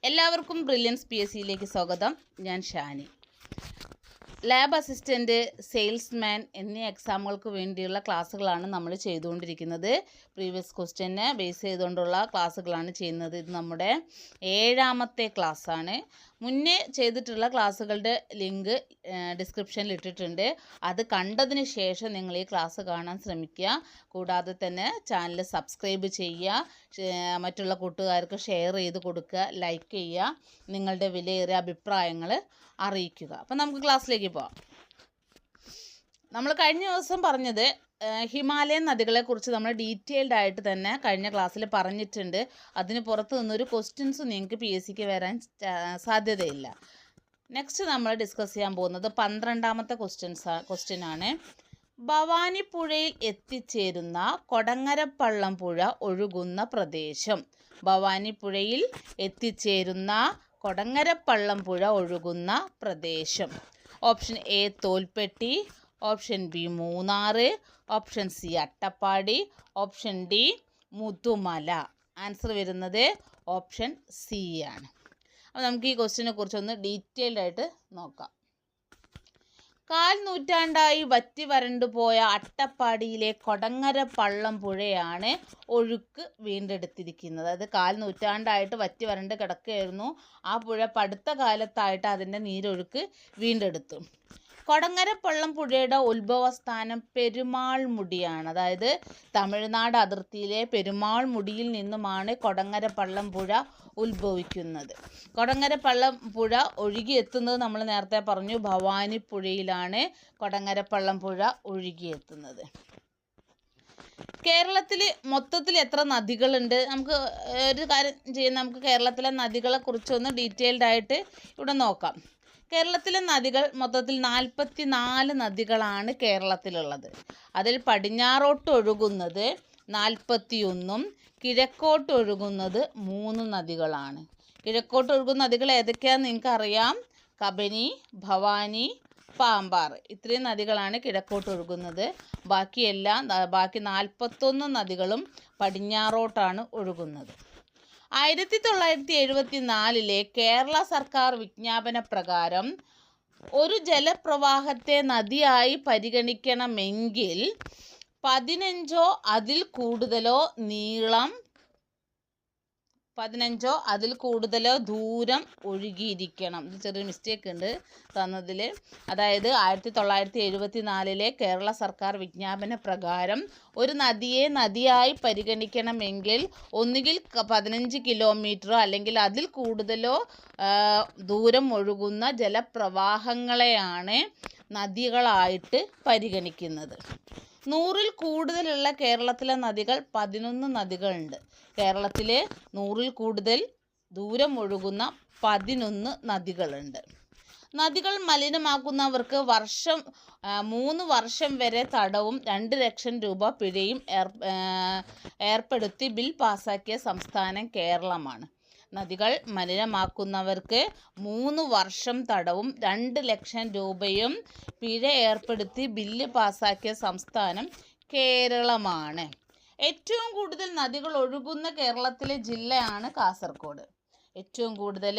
എല്ലാവർക്കും ബ്രില്യൻസ് PSCയിലേക്ക് സ്വാഗതം. ഞാൻ ഷാനി. ലാബ് അസിസ്റ്റൻറ്റ്, സെയിൽസ്മാൻ എന്നീ എക്സാമുകൾക്ക് വേണ്ടിയുള്ള ക്ലാസ്സുകളാണ് നമ്മൾ ചെയ്തുകൊണ്ടിരിക്കുന്നത്. പ്രീവിയസ് ക്വസ്റ്റ്യനെ ബേസ് ചെയ്തുകൊണ്ടുള്ള ക്ലാസ്സുകളാണ് ചെയ്യുന്നത്. ഇത് നമ്മുടെ 7ാമത്തെ ക്ലാസ്സാണ്. മുന്നേ ചെയ്തിട്ടുള്ള ക്ലാസ്സുകളുടെ ലിങ്ക് ഡിസ്ക്രിപ്ഷനിൽ ഇട്ടിട്ടുണ്ട്. അത് കണ്ടതിന് ശേഷം നിങ്ങൾ ഈ ക്ലാസ് കാണാൻ ശ്രമിക്കുക. കൂടാതെ തന്നെ ചാനൽ സബ്സ്ക്രൈബ് ചെയ്യുക, മറ്റുള്ള കൂട്ടുകാർക്ക് ഷെയർ ചെയ്ത് കൊടുക്കുക, ലൈക്ക് ചെയ്യുക, നിങ്ങളുടെ വിലയേറിയ അഭിപ്രായങ്ങൾ അറിയിക്കുക. അപ്പം നമുക്ക് ക്ലാസ്സിലേക്ക് പോകാം. നമ്മൾ കഴിഞ്ഞ ദിവസം പറഞ്ഞത് ഹിമാലയൻ നദികളെക്കുറിച്ച് നമ്മൾ ഡീറ്റെയിൽഡ് ആയിട്ട് തന്നെ കഴിഞ്ഞ ക്ലാസ്സിൽ പറഞ്ഞിട്ടുണ്ട്. അതിന് പുറത്ത് നിന്നൊരു ക്വസ്റ്റ്യൻസ് നിങ്ങൾക്ക് PSCക്ക് വരാൻ സാധ്യതയില്ല. നെക്സ്റ്റ് നമ്മൾ ഡിസ്കസ് ചെയ്യാൻ പോകുന്നത് 12ാമത്തെ ക്വസ്റ്റ്യൻ ആണ്. ഭവാനിപ്പുഴയിൽ എത്തിച്ചേരുന്ന കൊടങ്ങരപ്പള്ളം പുഴ ഒഴുകുന്ന പ്രദേശം. ഭവാനിപ്പുഴയിൽ എത്തിച്ചേരുന്ന കൊടങ്ങരപ്പള്ളം പുഴ ഒഴുകുന്ന പ്രദേശം. Option A Tholpetty, option B Munnar, option C Attappadi, option D Muthumala. Answer വരുന്നത് ഓപ്ഷൻ C ആണ്. അപ്പോൾ നമുക്ക് ഈ ക്വസ്റ്റ്യനെ കുറിച്ചൊന്ന് ഡീറ്റെയിൽഡ് ആയിട്ട് നോക്കാം. 4 നൂറ്റാണ്ടായി വറ്റി വരണ്ടു പോയ അട്ടപ്പാടിയിലെ കൊടങ്ങരപ്പള്ളം പുഴയാണ് ഒഴുക്ക് വീണ്ടെടുത്തിരിക്കുന്നത്. അതായത് 4 നൂറ്റാണ്ടായിട്ട് വറ്റി വരണ്ട് കിടക്കുകയായിരുന്നു. ആ പുഴ അടുത്ത കാലത്തായിട്ട് അതിൻ്റെ നീരൊഴുക്ക് വീണ്ടെടുത്തു. കൊടങ്ങരപ്പള്ളം പുഴയുടെ ഉത്ഭവസ്ഥാനം പെരുമാൾമുടിയാണ്. അതായത് തമിഴ്നാട് അതിർത്തിയിലെ പെരുമാൾമുടിയിൽ നിന്നുമാണ് കൊടങ്ങരപ്പള്ളം പുഴ ഉത്ഭവിക്കുന്നത്. കൊടങ്ങരപ്പള്ളം പുഴ ഒഴുകിയെത്തുന്നത് നമ്മൾ നേരത്തെ പറഞ്ഞു, ഭവാനിപ്പുഴയിലാണ് കൊടങ്ങരപ്പള്ളം പുഴ ഒഴുകിയെത്തുന്നത്. കേരളത്തിൽ മൊത്തത്തിൽ എത്ര നദികളുണ്ട്? നമുക്ക് ഒരു കാര്യം ചെയ്യാം, നമുക്ക് കേരളത്തിലെ നദികളെ കുറിച്ചൊന്ന് ഡീറ്റെയിൽഡ് ആയിട്ട് ഇവിടെ നോക്കാം. കേരളത്തിലെ നദികൾ മൊത്തത്തിൽ 44 നദികളാണ് കേരളത്തിലുള്ളത്. അതിൽ പടിഞ്ഞാറോട്ട് ഒഴുകുന്നത് 41ഉം കിഴക്കോട്ട് ഒഴുകുന്നത് 3 നദികളാണ്. കിഴക്കോട്ട് ഒഴുകുന്ന നദികൾ ഏതൊക്കെയാണെന്ന് നിങ്ങൾക്കറിയാം. കബനി, ഭവാനി, പാമ്പാർ. ഇത്രയും നദികളാണ് കിഴക്കോട്ട് ഒഴുകുന്നത്. ബാക്കി 41 നദികളും പടിഞ്ഞാറോട്ടാണ് ഒഴുകുന്നത്. 1974 കേരള സർക്കാർ വിജ്ഞാപന പ്രകാരം ഒരു ജലപ്രവാഹത്തെ നദിയായി പരിഗണിക്കണമെങ്കിൽ 15 അതിൽ കൂടുതലോ നീളം 15 അതിൽ കൂടുതലോ ദൂരം ഒഴുകിയിരിക്കണം. ഇത് ചെറിയൊരു മിസ്റ്റേക്ക് ഉണ്ട് തന്നതിൽ. അതായത് 1974 കേരള സർക്കാർ വിജ്ഞാപന പ്രകാരം ഒരു നദിയെ നദിയായി പരിഗണിക്കണമെങ്കിൽ ഒന്നുകിൽ 15 കിലോമീറ്ററോ അല്ലെങ്കിൽ അതിൽ കൂടുതലോ ദൂരം ഒഴുകുന്ന ജലപ്രവാഹങ്ങളെയാണ് നദികളായിട്ട് പരിഗണിക്കുന്നത്. 100ൽ കൂടുതലുള്ള കേരളത്തിലെ നദികൾ 11 നദികളുണ്ട്. കേരളത്തിൽ 100ൽ കൂടുതൽ ദൂരം ഒഴുകുന്ന 11 നദികളുണ്ട്. നദികൾ മലിനമാക്കുന്നവർക്ക് 3 വർഷം വരെ തടവും 2 ലക്ഷം രൂപ പിഴയും ഏർപ്പെടുത്തി ബിൽ പാസാക്കിയ സംസ്ഥാനം കേരളമാണ്. നദികൾ മലിനമാക്കുന്നവർക്ക് 3 വർഷം തടവും 2 ലക്ഷം രൂപയും പിഴ ഏർപ്പെടുത്തി ബില്ല് പാസാക്കിയ സംസ്ഥാനം കേരളമാണ്. ഏറ്റവും കൂടുതൽ നദികൾ ഒഴുകുന്ന കേരളത്തിലെ ജില്ലയാണ് കാസർഗോഡ്. ഏറ്റവും കൂടുതൽ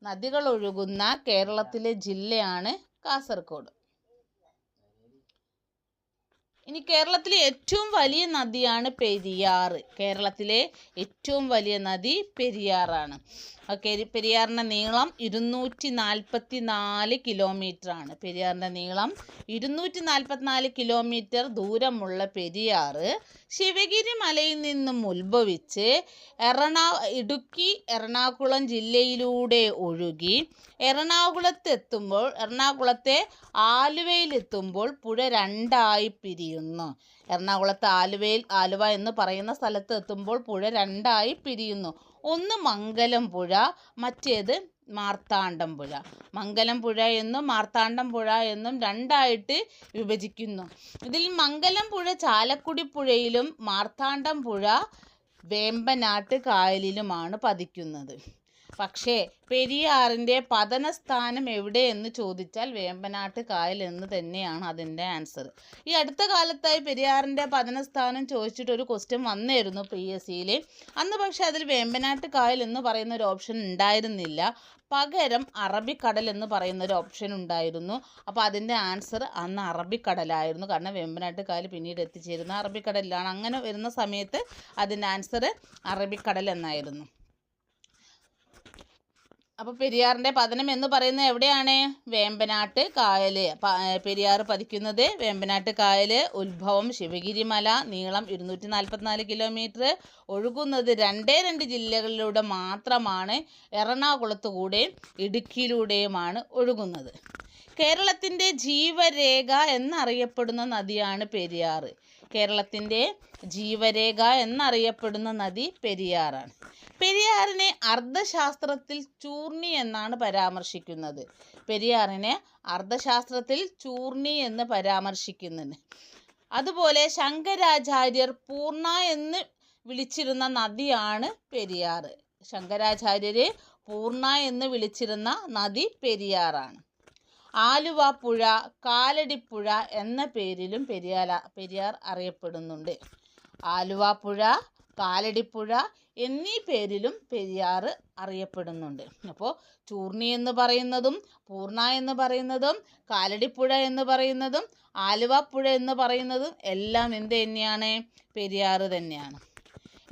നദികൾ ഒഴുകുന്ന കേരളത്തിലെ ജില്ലയാണ് കാസർഗോഡ്. ഇനി കേരളത്തിലെ ഏറ്റവും വലിയ നദിയാണ് പെരിയാർ. കേരളത്തിലെ ഏറ്റവും വലിയ നദി പെരിയാറാണ്. പെരിയാറിൻ്റെ നീളം 244 കിലോമീറ്ററാണ്. പെരിയാറിൻ്റെ നീളം 244 കിലോമീറ്റർ ദൂരമുള്ള പെരിയാർ ശിവഗിരി മലയിൽ നിന്നും ഉത്ഭവിച്ച് ഇടുക്കി എറണാകുളം ജില്ലയിലൂടെ ഒഴുകി എറണാകുളത്തെ ആലുവയിലെത്തുമ്പോൾ പുഴ 2ആയി പിരിയുന്നു. എറണാകുളത്ത് ആലുവ എന്ന് പറയുന്ന സ്ഥലത്ത് എത്തുമ്പോൾ പുഴ 2ആയി പിരിയുന്നു. ഒന്ന് മംഗലം പുഴ, മറ്റേത് മാർത്താണ്ഡം പുഴ. മംഗലം പുഴ എന്നും മാർത്താണ്ഡം പുഴ എന്നും 2ആയിട്ട് വിഭജിക്കുന്നു. ഇതിൽ മംഗലം പുഴ ചാലക്കുടി പുഴയിലും മാർത്താണ്ഡം പുഴ വേമ്പനാട്ട് കായലിലുമാണ് പതിക്കുന്നത്. പക്ഷേ പെരിയാറിൻ്റെ പതനസ്ഥാനം എവിടെയെന്ന് ചോദിച്ചാൽ വേമ്പനാട്ട് കായൽ എന്ന് തന്നെയാണ് അതിൻ്റെ ആൻസർ. ഈ അടുത്ത കാലത്തായി പെരിയാറിൻ്റെ പതനസ്ഥാനം ചോദിച്ചിട്ട് ഒരു ക്വസ്റ്റ്യൻ വന്നിരുന്നു PSCയിൽ. അന്ന് പക്ഷേ അതിൽ വേമ്പനാട്ട് കായൽ എന്ന് പറയുന്ന ഒരു ഓപ്ഷൻ ഉണ്ടായിരുന്നില്ല, പകരം അറബിക്കടൽ എന്ന് പറയുന്ന ഒരു ഓപ്ഷൻ ഉണ്ടായിരുന്നു. അപ്പോൾ അതിൻ്റെ ആൻസർ അന്ന് അറബിക്കടലായിരുന്നു, കാരണം വേമ്പനാട്ട് കായൽ പിന്നീട് എത്തിച്ചേരുന്ന അറബിക്കടലിലാണ്. അങ്ങനെ വരുന്ന സമയത്ത് അതിൻ്റെ ആൻസർ അറബിക്കടൽ എന്നായിരുന്നു. അപ്പോൾ പെരിയാറിൻ്റെ പതനം എന്ന് പറയുന്നത് എവിടെയാണ്? വേമ്പനാട്ട് കായൽ. പെരിയാർ പതിക്കുന്നത് വേമ്പനാട്ട് കായൽ. ഉത്ഭവം ശിവഗിരി മല, നീളം 244 കിലോമീറ്റർ, ഒഴുകുന്നത് 2 ജില്ലകളിലൂടെ മാത്രമാണ്. എറണാകുളത്തുകൂടെയും ഇടുക്കിയിലൂടെയുമാണ് ഒഴുകുന്നത്. കേരളത്തിൻ്റെ ജീവരേഖ എന്നറിയപ്പെടുന്ന നദിയാണ് പെരിയാർ. കേരളത്തിൻ്റെ ജീവരേഖ എന്നറിയപ്പെടുന്ന നദി പെരിയാറാണ്. പെരിയാറിനെ അർദ്ധശാസ്ത്രത്തിൽ ചൂർണി എന്നാണ് പരാമർശിക്കുന്നത്. പെരിയാറിനെ അർദ്ധശാസ്ത്രത്തിൽ ചൂർണി എന്ന് പരാമർശിക്കുന്നുണ്ട്. അതുപോലെ ശങ്കരാചാര്യർ പൂർണ്ണ എന്ന് വിളിച്ചിരുന്ന നദിയാണ് പെരിയാർ. ശങ്കരാചാര്യർ പൂർണ്ണ എന്ന് വിളിച്ചിരുന്ന നദി പെരിയാറാണ്. ആലുവ പുഴ, കാലടിപ്പുഴ എന്ന പേരിലും പെരിയാർ അറിയപ്പെടുന്നുണ്ട്. ആലുവ പുഴ, കാലടിപ്പുഴ എന്നീ പേരിലും പെരിയാർ അറിയപ്പെടുന്നുണ്ട്. അപ്പോൾ ചൂർണി എന്ന് പറയുന്നതും പൂർണ്ണ എന്ന് പറയുന്നതും കാലടിപ്പുഴ എന്ന് പറയുന്നതും ആലുവ പുഴ എന്ന് പറയുന്നതും എല്ലാം എന്ത് തന്നെയാണ്? പെരിയാർ തന്നെയാണ്.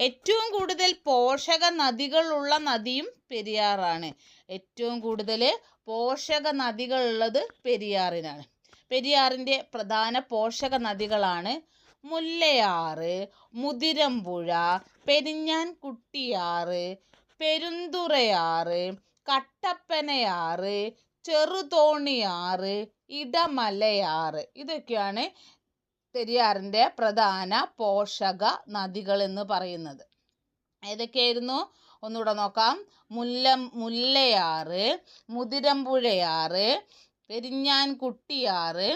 ഏറ്റവും കൂടുതൽ പോഷക നദികളുള്ള നദിയും പെരിയാറാണ്. ഏറ്റവും കൂടുതൽ പോഷക നദികളുള്ളത് പെരിയാറിനാണ്. പെരിയാറിൻ്റെ പ്രധാന പോഷക നദികളാണ് മുല്ലയാറ്, മുതിരമ്പുഴ, പെരിഞ്ഞാൻകുട്ടിയാറ്, പെരുന്തുറയാറ്, കട്ടപ്പനയാറ്, ചെറുതോണിയാറ്, ഇടമലയാറ്. ഇതൊക്കെയാണ് പെരിയാറിൻ്റെ പ്രധാന പോഷക നദികൾ എന്ന് പറയുന്നത്. ഏതൊക്കെയായിരുന്നു? ഒന്നുകൂടെ നോക്കാം. മുല്ലയാറ്, മുതിരമ്പുഴയാറ്, പെരിഞ്ഞാൻകുട്ടിയാറ്,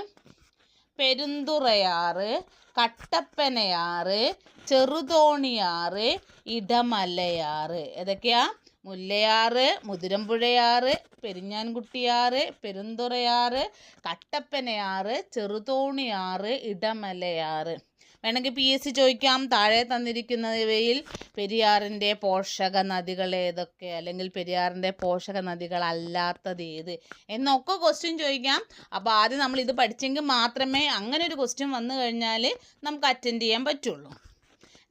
പെരുന്തുറയാറ്, കട്ടപ്പനയാറ്, ചെറുതോണിയാറ്, ഇടമലയാറ്. ഏതൊക്കെയാ? മുല്ലയാറ്, മുതിരമ്പുഴയാറ്, പെരിഞ്ഞാൻകുട്ടിയാറ്, പെരുന്തുറയാറ്, കട്ടപ്പനയാറ്, ചെറുതോണിയാറ്, ഇടമലയാറ്. വേണമെങ്കിൽ PSC ചോദിക്കാം, താഴെ തന്നിരിക്കുന്നവയിൽ പെരിയാറിൻ്റെ പോഷക നദികൾ ഏതൊക്കെ, അല്ലെങ്കിൽ പെരിയാറിൻ്റെ പോഷക നദികൾ അല്ലാത്തത് ഏത് എന്നൊക്കെ ക്വസ്റ്റ്യൻ ചോദിക്കാം. അപ്പോൾ ആദ്യം നമ്മൾ ഇത് പഠിച്ചെങ്കിൽ മാത്രമേ അങ്ങനെ ഒരു ക്വസ്റ്റ്യൻ വന്നു കഴിഞ്ഞാൽ നമുക്ക് അറ്റൻഡ് ചെയ്യാൻ പറ്റുള്ളൂ.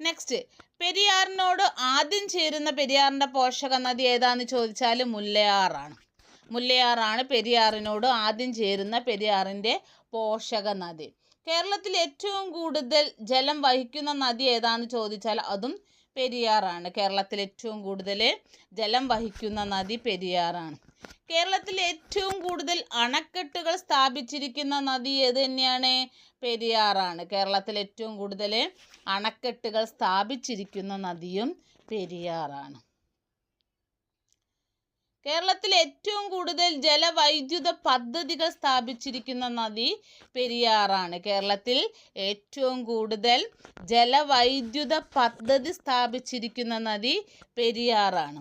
നെക്സ്റ്റ്, പെരിയാറിനോട് ആദ്യം ചേരുന്ന പെരിയാറിൻ്റെ പോഷക നദി ഏതാണെന്ന് ചോദിച്ചാൽ മുല്ലയാറാണ്. മുല്ലയാറാണ് പെരിയാറിനോട് ആദ്യം ചേരുന്ന പെരിയാറിൻ്റെ പോഷക നദി. കേരളത്തിൽ ഏറ്റവും കൂടുതൽ ജലം വഹിക്കുന്ന നദി ഏതാണെന്ന് ചോദിച്ചാൽ അതും പെരിയാറാണ്. കേരളത്തിൽ ഏറ്റവും കൂടുതൽ ജലം വഹിക്കുന്ന നദി പെരിയാറാണ്. കേരളത്തിൽ ഏറ്റവും കൂടുതൽ അണക്കെട്ടുകൾ സ്ഥാപിച്ചിരിക്കുന്ന നദി ഏത് തന്നെയാണ്? പെരിയാറാണ്. കേരളത്തിൽ ഏറ്റവും കൂടുതൽ അണക്കെട്ടുകൾ സ്ഥാപിച്ചിരിക്കുന്ന നദിയും പെരിയാറാണ്. കേരളത്തിൽ ഏറ്റവും കൂടുതൽ ജലവൈദ്യുത പദ്ധതികൾ സ്ഥാപിച്ചിരിക്കുന്ന നദി പെരിയാറാണ്. കേരളത്തിൽ ഏറ്റവും കൂടുതൽ ജലവൈദ്യുത പദ്ധതി സ്ഥാപിച്ചിരിക്കുന്ന നദി പെരിയാറാണ്.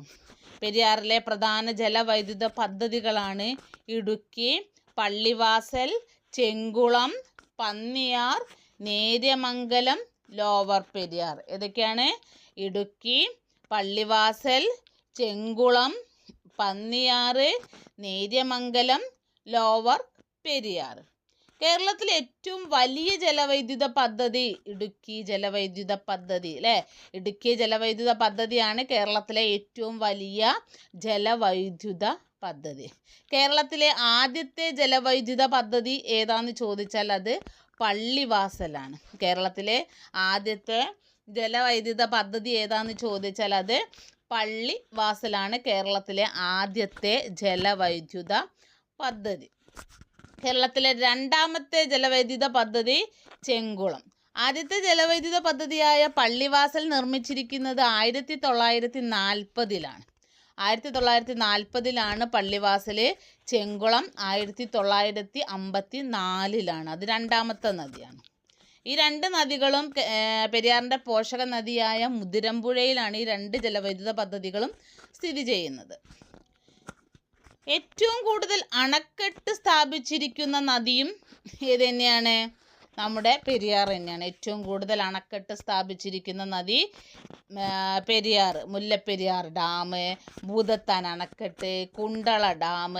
പെരിയാറിലെ പ്രധാന ജലവൈദ്യുത പദ്ധതികളാണ് ഇടുക്കി, പള്ളിവാസൽ, ചെങ്കുളം, പന്നിയാർ, നേര്യമംഗലം, ലോവർ പെരിയാർ. ഏതൊക്കെയാണ്? ഇടുക്കി, പള്ളിവാസൽ, ചെങ്കുളം, പന്നിയാറ്, നേര്യമംഗലം, ലോവർ പെരിയാർ. കേരളത്തിലെ ഏറ്റവും വലിയ ജലവൈദ്യുത പദ്ധതി ഇടുക്കി ജലവൈദ്യുത പദ്ധതി അല്ലേ? ഇടുക്കി ജലവൈദ്യുത പദ്ധതിയാണ് കേരളത്തിലെ ഏറ്റവും വലിയ ജലവൈദ്യുത പദ്ധതി. കേരളത്തിലെ ആദ്യത്തെ ജലവൈദ്യുത പദ്ധതി ഏതാന്ന് ചോദിച്ചാൽ അത് പള്ളിവാസലാണ്. കേരളത്തിലെ ആദ്യത്തെ ജലവൈദ്യുത പദ്ധതി ഏതാന്ന് ചോദിച്ചാൽ അത് പള്ളിവാസലാണ് കേരളത്തിലെ ആദ്യത്തെ ജലവൈദ്യുത പദ്ധതി. കേരളത്തിലെ രണ്ടാമത്തെ ജലവൈദ്യുത പദ്ധതി ചെങ്കുളം. ആദ്യത്തെ ജലവൈദ്യുത പദ്ധതിയായ പള്ളിവാസൽ നിർമ്മിച്ചിരിക്കുന്നത് 1940-ലാണ്. 1940-ലാണ് പള്ളിവാസൽ. ചെങ്കുളം 1954-ലാണ്. അത് രണ്ടാമത്തെ നദിയാണ്. ഈ രണ്ട് നദികളും പെരിയാറിൻ്റെ പോഷക നദിയായ മുതിരമ്പുഴയിലാണ് ഈ രണ്ട് ജലവൈദ്യുത പദ്ധതികളും സ്ഥിതി ചെയ്യുന്നത്. ഏറ്റവും കൂടുതൽ അണക്കെട്ട് സ്ഥാപിച്ചിരിക്കുന്ന നദിയും ഏത് തന്നെയാണ്? നമ്മുടെ പെരിയാർ തന്നെയാണ്. ഏറ്റവും കൂടുതൽ അണക്കെട്ട് സ്ഥാപിച്ചിരിക്കുന്ന നദി പെരിയാർ. മുല്ലപ്പെരിയാർ ഡാം, ഭൂതത്താൻ അണക്കെട്ട്, Kundala dam,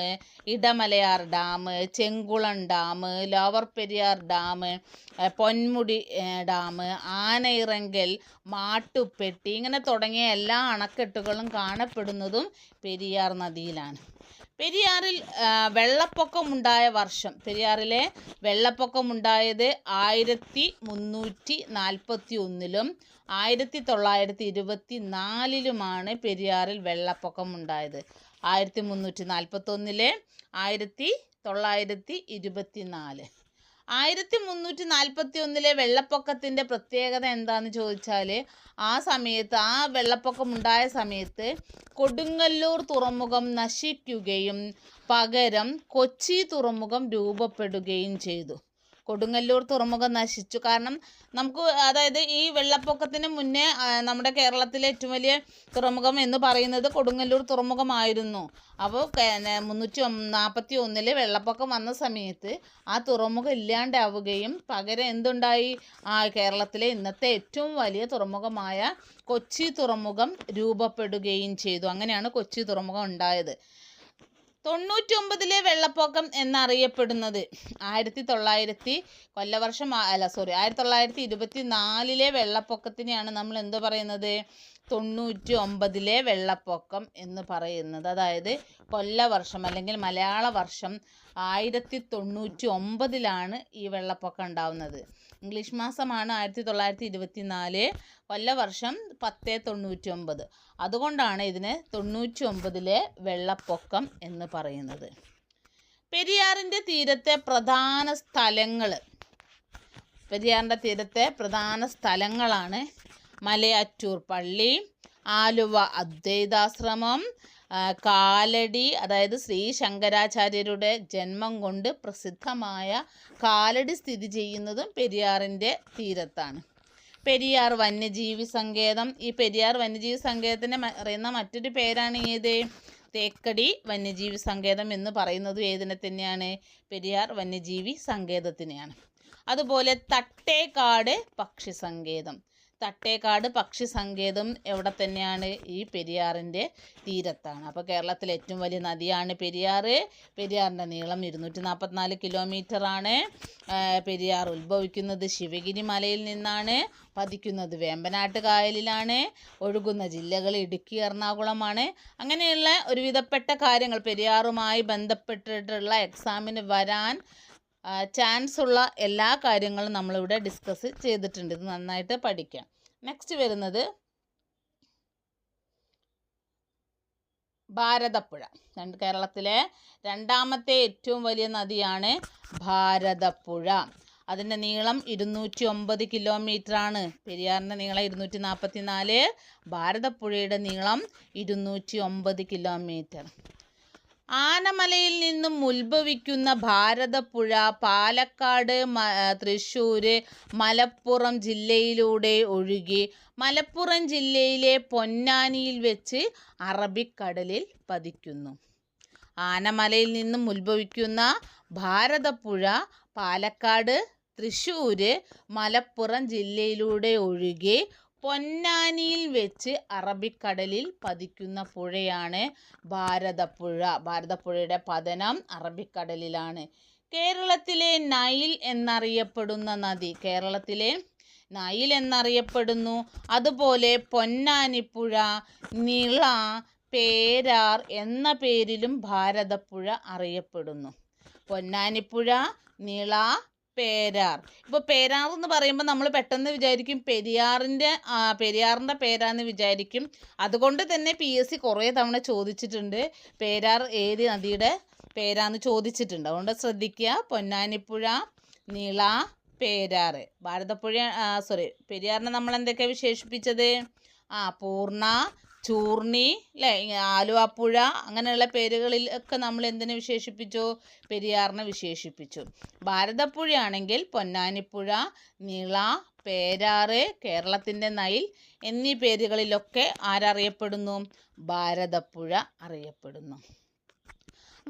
Idamalayar dam, Chenkulam dam, lower Periyar dam, Ponmudi dam, Anayirangal, Mattupetty, ഇങ്ങനെ തുടങ്ങിയ എല്ലാ അണക്കെട്ടുകളും കാണപ്പെടുന്നതും പെരിയാർ നദിയിലാണ്. പെരിയാറിൽ വെള്ളപ്പൊക്കമുണ്ടായ വർഷം, പെരിയാറിലെ വെള്ളപ്പൊക്കമുണ്ടായത് 1341-ലും 1924-ലുമാണ് പെരിയാറിൽ വെള്ളപ്പൊക്കമുണ്ടായത്. 1341-ലെ 1924. 1341-ലെ വെള്ളപ്പൊക്കത്തിൻ്റെ പ്രത്യേകത എന്താണെന്ന് ചോദിച്ചാൽ, ആ സമയത്ത്, ആ വെള്ളപ്പൊക്കമുണ്ടായ സമയത്ത് കൊടുങ്ങല്ലൂർ തുറമുഖം നശിക്കുകയും പകരം കൊച്ചി തുറമുഖം രൂപപ്പെടുകയും ചെയ്തു. കൊടുങ്ങല്ലൂർ തുറമുഖം നശിച്ചു. കാരണം നമുക്ക്, അതായത് ഈ വെള്ളപ്പൊക്കത്തിന് മുന്നേ നമ്മുടെ കേരളത്തിലെ ഏറ്റവും വലിയ തുറമുഖം എന്ന് പറയുന്നത് കൊടുങ്ങല്ലൂർ തുറമുഖമായിരുന്നു. അപ്പോൾ 341-ൽ വെള്ളപ്പൊക്കം വന്ന സമയത്ത് ആ തുറമുഖം ഇല്ലാണ്ടാവുകയും പകരം എന്തുണ്ടായി? കേരളത്തിലെ ഇന്നത്തെ ഏറ്റവും വലിയ തുറമുഖമായ കൊച്ചി തുറമുഖം രൂപപ്പെടുകയും ചെയ്തു. അങ്ങനെയാണ് കൊച്ചി തുറമുഖം ഉണ്ടായത്. 99-ലെ വെള്ളപ്പൊക്കം എന്നറിയപ്പെടുന്നത് 1924-ലെ വെള്ളപ്പൊക്കത്തിനെയാണ് നമ്മൾ എന്ത് പറയുന്നത്? 99-ലെ വെള്ളപ്പൊക്കം എന്ന് പറയുന്നത്. അതായത് കൊല്ലവർഷം അല്ലെങ്കിൽ മലയാള വർഷം 1099-ലാണ് ഈ വെള്ളപ്പൊക്കം ഉണ്ടാവുന്നത്. ഇംഗ്ലീഷ് മാസമാണ് 1924, കൊല്ലവർഷം 1099. അതുകൊണ്ടാണ് ഇതിന് 99-ലെ വെള്ളപ്പൊക്കം എന്ന് പറയുന്നത്. പെരിയാറിൻ്റെ തീരത്തെ പ്രധാന സ്ഥലങ്ങൾ, പെരിയാറിൻ്റെ തീരത്തെ പ്രധാന സ്ഥലങ്ങളാണ് മലയാറ്റൂർ പള്ളി, ആലുവ അദ്വൈതാശ്രമം, കാലടി, അതായത് ശ്രീ ശങ്കരാചാര്യരുടെ ജന്മം കൊണ്ട് പ്രസിദ്ധമായ കാലടി സ്ഥിതി ചെയ്യുന്നതും പെരിയാറിൻ്റെ തീരത്താണ്. പെരിയാർ വന്യജീവി സങ്കേതം. ഈ പെരിയാർ വന്യജീവി സങ്കേതത്തിന് അറിയുന്ന മറ്റൊരു പേരാണ് ഏത്? തേക്കടി വന്യജീവി സങ്കേതം എന്ന് പറയുന്നതും ഏതിനെ തന്നെയാണ്? പെരിയാർ വന്യജീവി സങ്കേതത്തിനെയാണ്. അതുപോലെ തട്ടേക്കാട് പക്ഷി സങ്കേതം. തട്ടേക്കാട് പക്ഷി സങ്കേതം എവിടെ തന്നെയാണ്? ഈ പെരിയാറിൻ്റെ തീരത്താണ്. അപ്പോൾ കേരളത്തിലെ ഏറ്റവും വലിയ നദിയാണ് പെരിയാർ. പെരിയാറിൻ്റെ നീളം 244 കിലോമീറ്ററാണ്. പെരിയാർ ഉത്ഭവിക്കുന്നത് ശിവഗിരി മലയിൽ നിന്നാണ്. പതിക്കുന്നത് വേമ്പനാട്ട് കായലിലാണ്. ഒഴുകുന്ന ജില്ലകൾ ഇടുക്കി, എറണാകുളമാണ്. അങ്ങനെയുള്ള ഒരുവിധപ്പെട്ട കാര്യങ്ങൾ പെരിയാറുമായി ബന്ധപ്പെട്ടിട്ടുള്ള എക്സാമിന് വരാൻ ചാൻസ് ഉള്ള എല്ലാ കാര്യങ്ങളും നമ്മളിവിടെ ഡിസ്കസ് ചെയ്തിട്ടുണ്ട്. ഇത് നന്നായിട്ട് പഠിക്കാം. നെക്സ്റ്റ് വരുന്നത് ഭാരതപ്പുഴ. കേരളത്തിലെ രണ്ടാമത്തെ ഏറ്റവും വലിയ നദിയാണ് ഭാരതപ്പുഴ. അതിൻ്റെ നീളം 209 കിലോമീറ്ററാണ്. പെരിയാറിൻ്റെ നീളം 244, ഭാരതപ്പുഴയുടെ നീളം 209 കിലോമീറ്റർ. ആനമലയിൽ നിന്നും ഉത്ഭവിക്കുന്ന ഭാരതപ്പുഴ പാലക്കാട്, തൃശ്ശൂർ, മലപ്പുറം ജില്ലയിലൂടെ ഒഴുകി മലപ്പുറം ജില്ലയിലെ പൊന്നാനിയിൽ വെച്ച് അറബിക്കടലിൽ പതിക്കുന്നു. ആനമലയിൽ നിന്നും ഉത്ഭവിക്കുന്ന ഭാരതപ്പുഴ പാലക്കാട്, തൃശ്ശൂർ, മലപ്പുറം ജില്ലയിലൂടെ ഒഴുകി പൊന്നാനിയിൽ വെച്ച് അറബിക്കടലിൽ പതിക്കുന്ന പുഴയാണ് ഭാരതപ്പുഴ. ഭാരതപ്പുഴയുടെ പതനം അറബിക്കടലിലാണ്. കേരളത്തിലെ നൈൽ എന്നറിയപ്പെടുന്ന നദി, കേരളത്തിലെ നൈൽ എന്നറിയപ്പെടുന്നു. അതുപോലെ പൊന്നാനിപ്പുഴ, നിള, പേരാർ എന്ന പേരിലും ഭാരതപ്പുഴ അറിയപ്പെടുന്നു. പൊന്നാനിപ്പുഴ, നിള, പേരാർ. ഇപ്പോൾ പേരാർ എന്ന് പറയുമ്പോൾ നമ്മൾ പെട്ടെന്ന് വിചാരിക്കും പെരിയാറിൻ്റെ പേരാന്ന് വിചാരിക്കും. അതുകൊണ്ട് തന്നെ PSC കുറേ തവണ ചോദിച്ചിട്ടുണ്ട് പേരാർ ഏത് നദിയുടെ പേരാന്ന് ചോദിച്ചിട്ടുണ്ട്. അതുകൊണ്ട് ശ്രദ്ധിക്കുക. പൊന്നാനിപ്പുഴ, നിള, പേരാർ. പെരിയാറിനെ നമ്മൾ എന്തൊക്കെയാണ് വിശേഷിപ്പിച്ചത്? പൂർണ്ണ, ചൂർണി, അല്ലേ, ആലുവാപ്പുഴ, അങ്ങനെയുള്ള പേരുകളിലൊക്കെ നമ്മൾ എന്തിനെ വിശേഷിപ്പിച്ചു? പെരിയാറിനെ വിശേഷിപ്പിച്ചു. ഭാരതപ്പുഴയാണെങ്കിൽ പൊന്നാനിപ്പുഴ, നിള, പേരാറ്, കേരളത്തിൻ്റെ നൈൽ എന്നീ പേരുകളിലൊക്കെ ആരറിയപ്പെടുന്നു? ഭാരതപ്പുഴ അറിയപ്പെടുന്നു.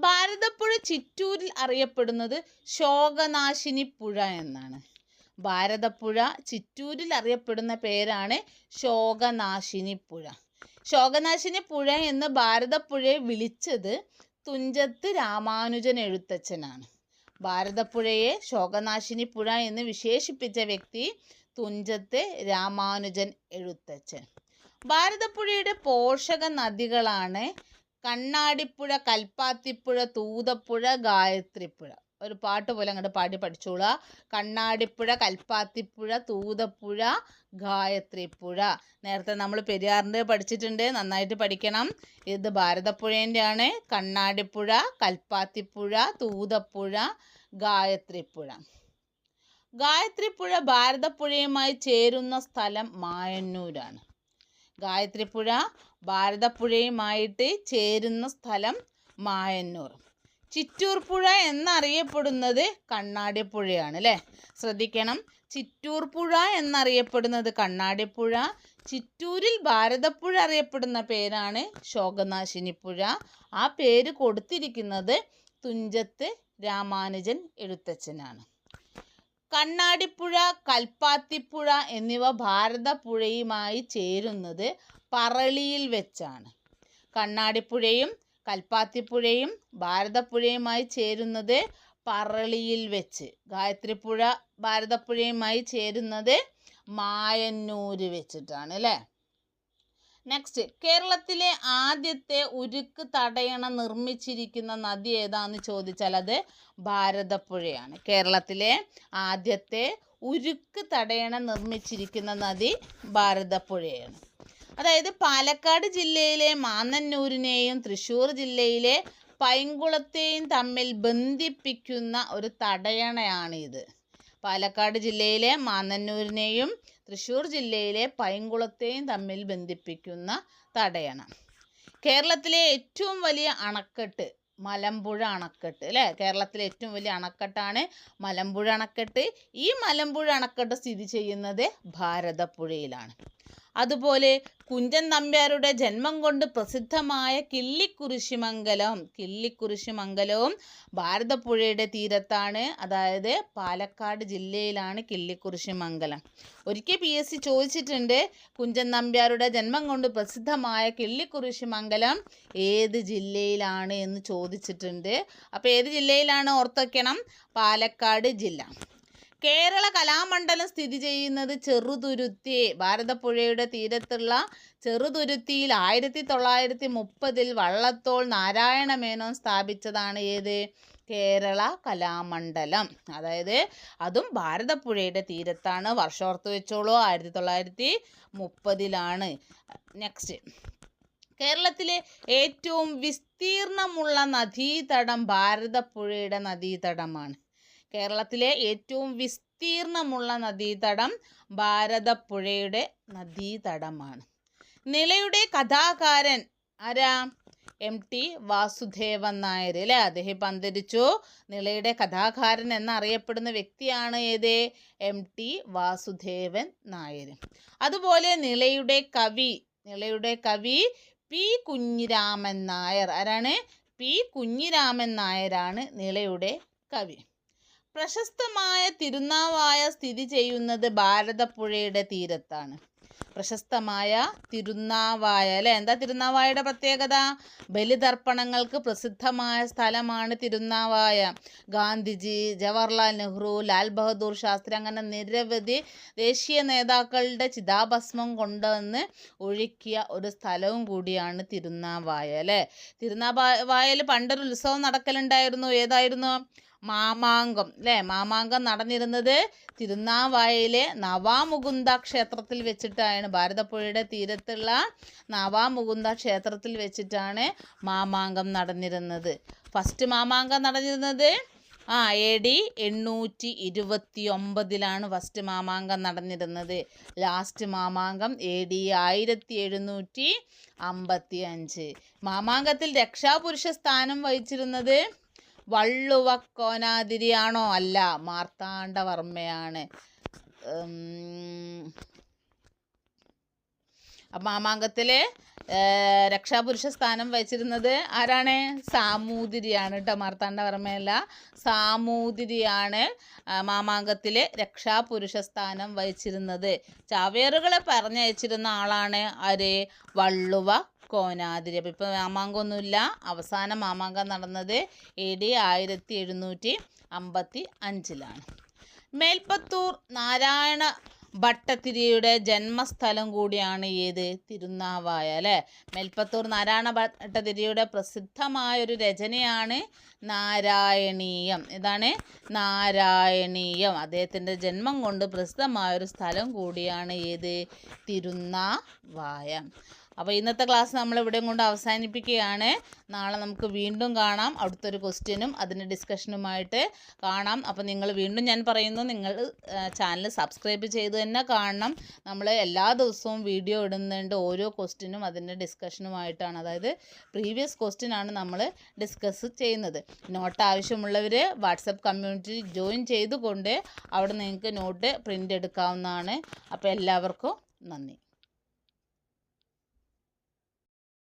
ഭാരതപ്പുഴ ചിറ്റൂരിൽ അറിയപ്പെടുന്നത് ശോകനാശിനി പുഴ എന്നാണ്. ഭാരതപ്പുഴ ചിറ്റൂരിൽ അറിയപ്പെടുന്ന പേരാണ് ശോകനാശിനി പുഴ. ശോകനാശിനി പുഴ എന്ന് ഭാരതപ്പുഴയെ വിളിച്ചത് തുഞ്ചത്ത് രാമാനുജൻ എഴുത്തച്ഛനാണ്. ഭാരതപ്പുഴയെ ശോകനാശിനി പുഴ എന്ന് വിശേഷിപ്പിച്ച വ്യക്തി തുഞ്ചത്ത് രാമാനുജൻ എഴുത്തച്ഛൻ. ഭാരതപ്പുഴയുടെ പോഷക നദികളാണ് കണ്ണാടിപ്പുഴ, കൽപ്പാത്തിപ്പുഴ, തൂതപ്പുഴ, ഗായത്രിപ്പുഴ. ഒരു പാട്ട് പോലെ അങ്ങോട്ട് പാടി പഠിച്ചോളുക. കണ്ണാടിപ്പുഴ, കൽപ്പാത്തിപ്പുഴ, തൂതപ്പുഴ, ഗായത്രിപ്പുഴ. നേരത്തെ നമ്മൾ പെരിയാറിൻ്റെ പഠിച്ചിട്ടുണ്ട്, നന്നായിട്ട് പഠിക്കണം. ഇത് ഭാരതപ്പുഴേൻ്റെ ആണ്. കണ്ണാടിപ്പുഴ, കൽപ്പാത്തിപ്പുഴ, തൂതപ്പുഴ, ഗായത്രിപ്പുഴ. ഗായത്രിപ്പുഴ ഭാരതപ്പുഴയുമായി ചേരുന്ന സ്ഥലം മായന്നൂരാണ്. ഗായത്രിപ്പുഴ ഭാരതപ്പുഴയുമായിട്ട് ചേരുന്ന സ്ഥലം മായന്നൂർ. ചിറ്റൂർ പുഴ എന്നറിയപ്പെടുന്നത് കണ്ണാടിപ്പുഴയാണ് അല്ലേ? ശ്രദ്ധിക്കണം, ചിറ്റൂർ പുഴ എന്നറിയപ്പെടുന്നത് കണ്ണാടിപ്പുഴ. ചിറ്റൂരിൽ ഭാരതപ്പുഴ അറിയപ്പെടുന്ന പേരാണ് ശോകനാശിനി പുഴ. ആ പേര് കൊടുത്തിരിക്കുന്നത് തുഞ്ചത്ത് രാമാനുജൻ എഴുത്തച്ഛനാണ്. കണ്ണാടിപ്പുഴ, കൽപ്പാത്തിപ്പുഴ എന്നിവ ഭാരതപ്പുഴയുമായി ചേരുന്നത് പറളിയിൽ വെച്ചാണ്. കണ്ണാടിപ്പുഴയും കൽപ്പാത്തിപ്പുഴയും ഭാരതപ്പുഴയുമായി ചേരുന്നത് പറളിയിൽ വെച്ച്. ഗായത്രിപ്പുഴ ഭാരതപ്പുഴയുമായി ചേരുന്നത് മായന്നൂര് വെച്ചിട്ടാണ് അല്ലേ? നെക്സ്റ്റ്, കേരളത്തിലെ ആദ്യത്തെ ഉരുക്ക് തടയണ നിർമ്മിച്ചിരിക്കുന്ന നദി ഏതാന്ന് ചോദിച്ചാൽ അത് ഭാരതപ്പുഴയാണ്. കേരളത്തിലെ ആദ്യത്തെ ഉരുക്ക് തടയണ നിർമ്മിച്ചിരിക്കുന്ന നദി ഭാരതപ്പുഴയാണ്. അതായത് പാലക്കാട് ജില്ലയിലെ മാന്നന്നൂരിനെയും തൃശ്ശൂർ ജില്ലയിലെ പൈങ്കുളത്തെയും തമ്മിൽ ബന്ധിപ്പിക്കുന്ന ഒരു തടയണയാണിത്. പാലക്കാട് ജില്ലയിലെ മാന്നന്നൂരിനെയും തൃശ്ശൂർ ജില്ലയിലെ പൈങ്കുളത്തെയും തമ്മിൽ ബന്ധിപ്പിക്കുന്ന തടയണ. കേരളത്തിലെ ഏറ്റവും വലിയ അണക്കെട്ട് മലമ്പുഴ അണക്കെട്ട് അല്ലേ? കേരളത്തിലെ ഏറ്റവും വലിയ അണക്കെട്ടാണ് മലമ്പുഴ അണക്കെട്ട്. ഈ മലമ്പുഴ അണക്കെട്ട് സ്ഥിതി ചെയ്യുന്നത് ഭാരതപ്പുഴയിലാണ്. അതുപോലെ കുഞ്ചൻ നമ്പ്യാരുടെ ജന്മം കൊണ്ട് പ്രസിദ്ധമായ കിള്ളിക്കുരിശിമംഗലവും ഭാരതപ്പുഴയുടെ തീരത്താണ്. അതായത് പാലക്കാട് ജില്ലയിലാണ് കിള്ളിക്കുരിശിമംഗലം. ഒരിക്കൽ PSC ചോദിച്ചിട്ടുണ്ട്, കുഞ്ചൻ നമ്പ്യാരുടെ ജന്മം കൊണ്ട് പ്രസിദ്ധമായ കിള്ളിക്കുരിശിമംഗലം ഏത് ജില്ലയിലാണ് എന്ന് ചോദിച്ചിട്ടുണ്ട്. അപ്പോൾ ഏത് ജില്ലയിലാണ് ഓർത്തുവയ്ക്കണം? പാലക്കാട് ജില്ല. കേരള കലാമണ്ഡലം സ്ഥിതി ചെയ്യുന്നത് ചെറുതുരുത്തി. ഭാരതപ്പുഴയുടെ തീരത്തുള്ള ചെറുതുരുത്തിയിൽ 1930 വള്ളത്തോൾ നാരായണ മേനോൻ സ്ഥാപിച്ചതാണ് ഏത്? കേരള കലാമണ്ഡലം. അതായത് അതും ഭാരതപ്പുഴയുടെ തീരത്താണ്. വർഷം ഓർത്ത് വെച്ചോളൂ, 1930. നെക്സ്റ്റ്, കേരളത്തിലെ ഏറ്റവും വിസ്തീർണമുള്ള നദീതടം ഭാരതപ്പുഴയുടെ നദീതടമാണ്. കേരളത്തിലെ ഏറ്റവും വിസ്തീർണമുള്ള നദീതടം ഭാരതപ്പുഴയുടെ നദീതടമാണ്. നിളയുടെ കഥാകാരൻ ആരാ? MT വാസുദേവൻ നായർ അല്ലേ? അദ്ദേഹം അന്തരിച്ചു. നിളയുടെ കഥാകാരൻ എന്നറിയപ്പെടുന്ന വ്യക്തിയാണ് ഏത്? MT വാസുദേവൻ നായർ. അതുപോലെ നിളയുടെ കവി P കുഞ്ഞിരാമൻ നായർ. ആരാണ്? P കുഞ്ഞിരാമൻ നായരാണ് നിളയുടെ കവി. പ്രശസ്തമായ തിരുനാവായ സ്ഥിതി ചെയ്യുന്നത് ഭാരതപ്പുഴയുടെ തീരത്താണ്. പ്രശസ്തമായ തിരുനാവായ അല്ലേ? എന്താ തിരുനാവായയുടെ പ്രത്യേകത? ബലിതർപ്പണങ്ങൾക്ക് പ്രസിദ്ധമായ സ്ഥലമാണ് തിരുനാവായ. ഗാന്ധിജി, ജവഹർലാൽ നെഹ്റു, ലാൽ ബഹദൂർ ശാസ്ത്രി അങ്ങനെ നിരവധി ദേശീയ നേതാക്കളുടെ ചിതാഭസ്മം കൊണ്ടുവന്ന് ഒഴുക്കിയ ഒരു സ്ഥലവും കൂടിയാണ് തിരുനാവായ അല്ലേ? തിരുനാവായയിൽ പണ്ടൊരു ഉത്സവം നടക്കലുണ്ടായിരുന്നു. ഏതായിരുന്നു? മാമാങ്കം അല്ലേ? മാമാങ്കം നടന്നിരുന്നത് തിരുനാവായയിലെ നവാമുകുന്ദ ക്ഷേത്രത്തിൽ വെച്ചിട്ടാണ്. ഭാരതപ്പുഴയുടെ തീരത്തുള്ള നവാമുകുന്ദ ക്ഷേത്രത്തിൽ വെച്ചിട്ടാണ് മാമാങ്കം നടന്നിരുന്നത്. ഫസ്റ്റ് മാമാങ്കം നടന്നിരുന്നത് AD 829 ഫസ്റ്റ് മാമാങ്കം നടന്നിരുന്നത്. Last Mamankam AD 1755. മാമാങ്കത്തിൽ രക്ഷാപുരുഷ സ്ഥാനം വഹിച്ചിരുന്നത് വള്ളുവക്കോനാതിരിയാണോ? അല്ല, മാർത്താണ്ഡവർമ്മയാണ്. മാമാങ്കത്തിലെ രക്ഷാപുരുഷ സ്ഥാനം വഹിച്ചിരുന്നത് ആരാണ്? സാമൂതിരിയാണ് കേട്ടോ, മാർത്താണ്ഡവർമ്മയല്ല, സാമൂതിരിയാണ് മാമാങ്കത്തിലെ രക്ഷാപുരുഷ സ്ഥാനം വഹിച്ചിരുന്നത്. ചാവേറുകളെ പറഞ്ഞയച്ചിരുന്ന ആളാണ് ആര്? വള്ളുവ കോനാതിരി. അപ്പോൾ ഇപ്പോൾ മാമാങ്കമൊന്നുമില്ല. അവസാന മാമാങ്കം നടന്നത് AD 1755 മേൽപ്പത്തൂർ നാരായണ ഭട്ടതിരിയുടെ ജന്മസ്ഥലം കൂടിയാണ് ഏത്? തിരുനാവായ അല്ലേ? മേൽപ്പത്തൂർ നാരായണ ഭട്ടതിരിയുടെ പ്രസിദ്ധമായൊരു രചനയാണ് നാരായണീയം. ഇതാണ് നാരായണീയം. അദ്ദേഹത്തിൻ്റെ ജന്മം കൊണ്ട് പ്രസിദ്ധമായൊരു സ്ഥലം കൂടിയാണ് ഏത്? തിരുനാവായ. അപ്പോൾ ഇന്നത്തെ ക്ലാസ് നമ്മൾ ഇവിടെയും കൊണ്ട് അവസാനിപ്പിക്കുകയാണ്. നാളെ നമുക്ക് വീണ്ടും കാണാം. അടുത്തൊരു ക്വസ്റ്റ്യനും അതിൻ്റെ ഡിസ്കഷനുമായിട്ട് കാണാം. അപ്പോൾ നിങ്ങൾ വീണ്ടും ഞാൻ പറയുന്നു, നിങ്ങൾ ചാനൽ സബ്സ്ക്രൈബ് ചെയ്ത് തന്നെ കാണണം. നമ്മൾ എല്ലാ ദിവസവും വീഡിയോ ഇടുന്നുണ്ട്. ഓരോ ക്വസ്റ്റ്യനും അതിൻ്റെ ഡിസ്കഷനുമായിട്ടാണ്, അതായത് പ്രീവിയസ് ക്വസ്റ്റ്യനാണ് നമ്മൾ ഡിസ്കസ് ചെയ്യുന്നത്. നോട്ട് ആവശ്യമുള്ളവർ വാട്സപ്പ് കമ്മ്യൂണിറ്റി ജോയിൻ ചെയ്തുകൊണ്ട് അവിടെ നിങ്ങൾക്ക് നോട്ട് പ്രിൻ്റ് എടുക്കാവുന്നതാണ്. അപ്പോൾ എല്ലാവർക്കും നന്ദി.